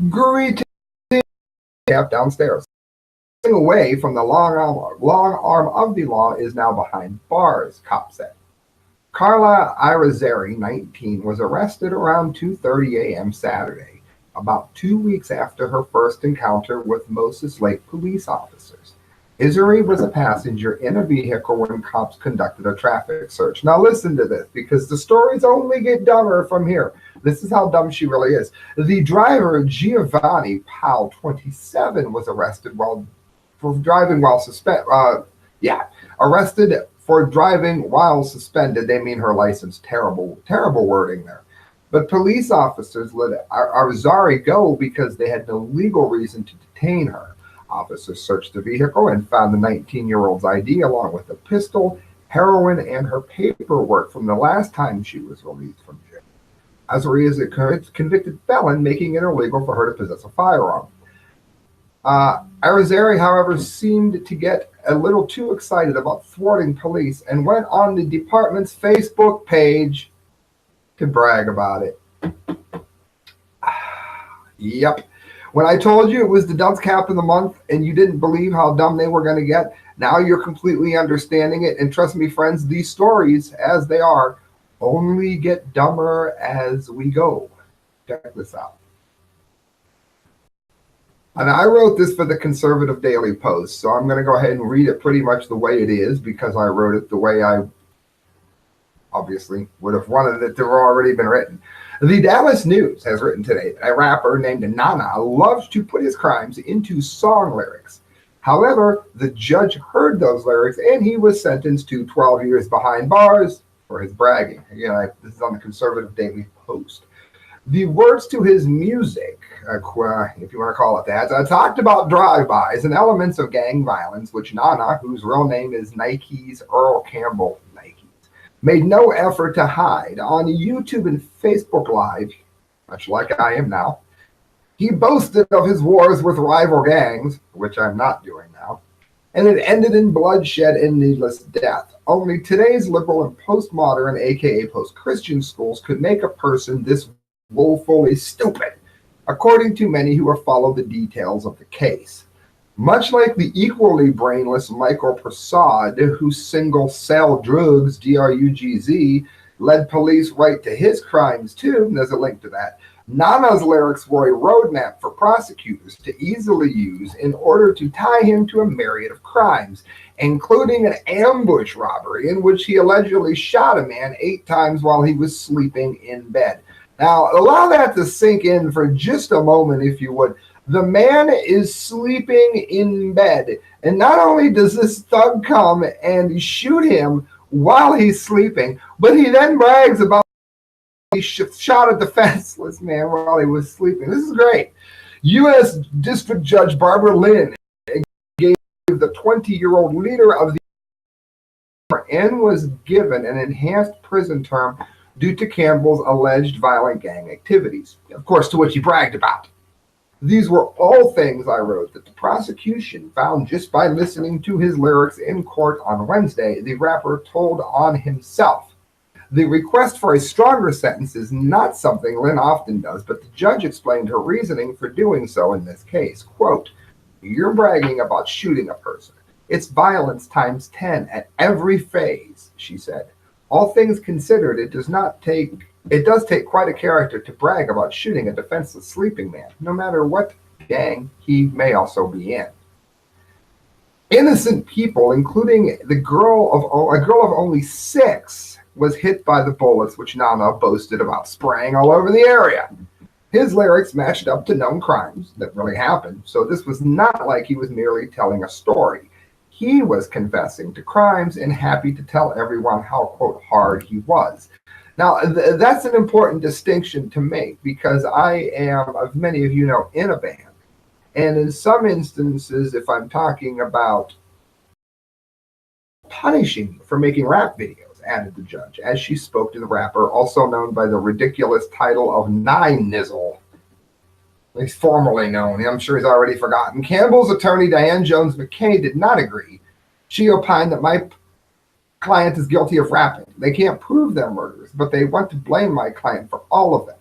Greeting downstairs. Away from the long arm of the law is now behind bars, cops said. Carla Irizarry, 19, was arrested around 2:30 a.m. Saturday, about 2 weeks after her first encounter with Moses Lake police officers. Irizarry was a passenger in a vehicle when cops conducted a traffic search. Now listen to this, because the stories only get dumber from here. This is how dumb she really is. The driver, Giovanni Powell, 27, was arrested for driving while arrested for driving while suspended. They mean her license. Terrible, terrible wording there. But police officers let Irizarry go because they had no legal reason to detain her. Officers searched the vehicle and found the 19-year-old's ID along with a pistol, heroin, and her paperwork from the last time she was released from jail. Irizarry is a convicted felon, making it illegal for her to possess a firearm. Irizarry, however, seemed to get a little too excited about thwarting police and went on the department's Facebook page to brag about it. Yep. When I told you it was the dunce cap of the month and you didn't believe how dumb they were going to get, now you're completely understanding it. And trust me, friends, these stories, as they are, only get dumber as we go. Check this out. And I wrote this for the Conservative Daily Post, so I'm going to go ahead and read it pretty much the way it is, because I wrote it the way I obviously would have wanted it to have already been written. The Dallas News has written today that a rapper named Nana loves to put his crimes into song lyrics. However, the judge heard those lyrics and he was sentenced to 12 years behind bars for his bragging. Again, this is on the Conservative Daily Post. The words to his music, if you want to call it that, talked about drive-bys and elements of gang violence, which Nana, whose real name is Nike's Earl Campbell, made no effort to hide. On YouTube and Facebook Live, much like I am now, he boasted of his wars with rival gangs, which I'm not doing now, and it ended in bloodshed and needless death. Only today's liberal and postmodern, aka post-Christian schools could make a person this woefully stupid, according to many who have followed the details of the case. Much like the equally brainless Michael Prasad, whose single "sell drugs," D-R-U-G-Z, led police right to his crimes too, and there's a link to that, Nana's lyrics were a roadmap for prosecutors to easily use in order to tie him to a myriad of crimes, including an ambush robbery in which he allegedly shot a man 8 times while he was sleeping in bed. Now, allow that to sink in for just a moment, if you would. The man is sleeping in bed, and not only does this thug come and shoot him while he's sleeping, but he then brags about he shot a defenseless man while he was sleeping. This is great. U.S. District Judge Barbara Lynn gave the 20-year-old leader of the and was given an enhanced prison term due to Campbell's alleged violent gang activities, of course, to which he bragged about. These were all things, I wrote, that the prosecution found just by listening to his lyrics in court on Wednesday. The rapper told on himself. The request for a stronger sentence is not something Lynn often does, but the judge explained her reasoning for doing so in this case. Quote, "You're bragging about shooting a person. It's violence times 10 at every phase," she said. "All things considered, it does take quite a character to brag about shooting a defenseless sleeping man, no matter what gang he may also be in." Innocent people, including a girl of only 6, was hit by the bullets which Nana boasted about spraying all over the area. His lyrics matched up to known crimes that really happened, so this was not like he was merely telling a story. He was confessing to crimes and happy to tell everyone how, quote, hard he was. Now, that's an important distinction to make, because I am, as many of you know, in a band. And in some instances, if I'm talking about punishing you for making rap videos, added the judge, as she spoke to the rapper, also known by the ridiculous title of Nine Nizzle. He's formerly known. I'm sure he's already forgotten. Campbell's attorney, Diane Jones McKay, did not agree. She opined that my client is guilty of rapping. They can't prove their murders, but they want to blame my client for all of them.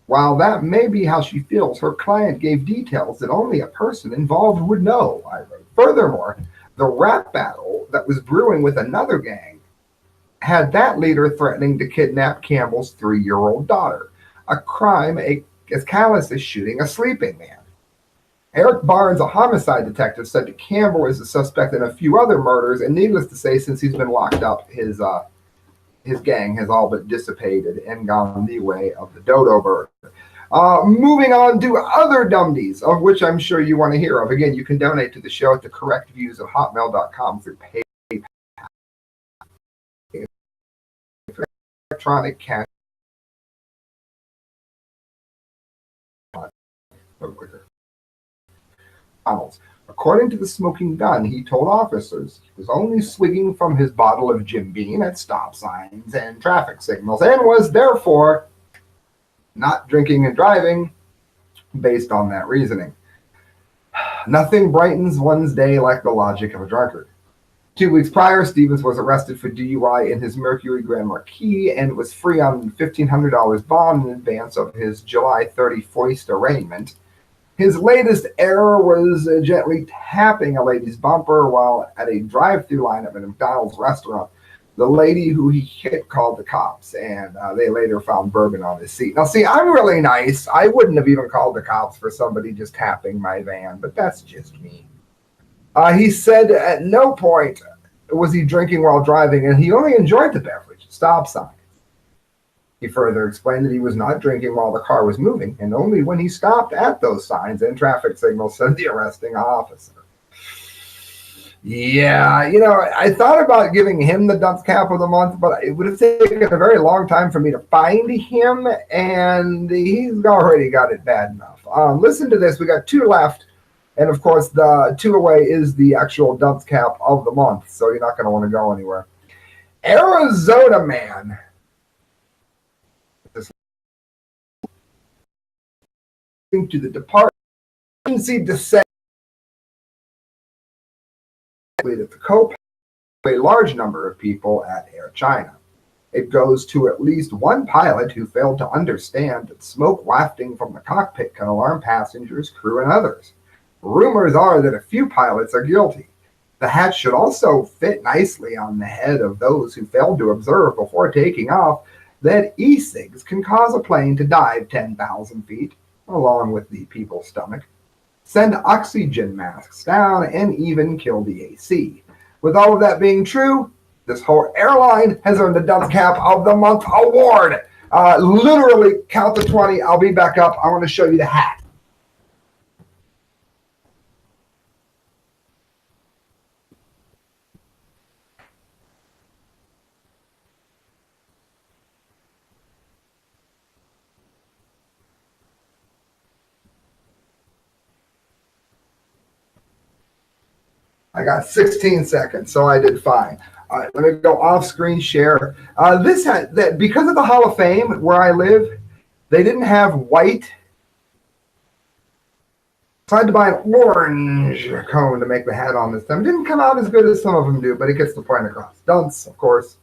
While that may be how she feels, her client gave details that only a person involved would know, I wrote. Furthermore, the rap battle that was brewing with another gang had that leader threatening to kidnap Campbell's 3-year-old daughter, a crime as callous as shooting a sleeping man. Eric Barnes, a homicide detective, said that Campbell is a suspect in a few other murders, and needless to say, since he's been locked up, his gang has all but dissipated and gone the way of the dodo bird. Moving on to other dumdies, of which I'm sure you want to hear of. Again, you can donate to the show at thecorrectviews@hotmail.com through PayPal, electronic cash. According to the smoking gun, he told officers he was only swigging from his bottle of Jim Beam at stop signs and traffic signals, and was therefore not drinking and driving based on that reasoning. Nothing brightens one's day like the logic of a drunkard. 2 weeks prior, Stevens was arrested for DUI in his Mercury Grand Marquis and was free on $1,500 bond in advance of his July 30 foist arraignment. His latest error was gently tapping a lady's bumper while at a drive-thru line at a McDonald's restaurant. The lady who he hit called the cops, and they later found bourbon on his seat. Now, see, I'm really nice. I wouldn't have even called the cops for somebody just tapping my van, but that's just me. He said at no point was he drinking while driving, and he only enjoyed the beverage. Stop sign. He further explained that he was not drinking while the car was moving, and only when he stopped at those signs and traffic signals said the arresting officer. Yeah, I thought about giving him the dunce cap of the month, but it would have taken a very long time for me to find him, and he's already got it bad enough. Listen to this. We got 2 left, and of course, the 2 away is the actual dunce cap of the month, so you're not going to want to go anywhere. Arizona man. To the department to say that the co a large number of people at Air China. It goes to at least one pilot who failed to understand that smoke wafting from the cockpit can alarm passengers, crew, and others. Rumors are that a few pilots are guilty. The hatch should also fit nicely on the head of those who failed to observe before taking off that E-cigs can cause a plane to dive 10,000 feet, along with the people's stomach, send oxygen masks down, and even kill the AC. With all of that being true, this whole airline has earned the Dunce Cap of the Month award. Literally, count to 20. I'll be back up. I want to show you the hat. I got 16 seconds, so I did fine. All right, let me go off-screen share. This had that because of the Hall of Fame where I live, they didn't have white. So I had to buy an orange cone to make the hat on this time. It didn't come out as good as some of them do, but it gets the point across. Dunce, of course.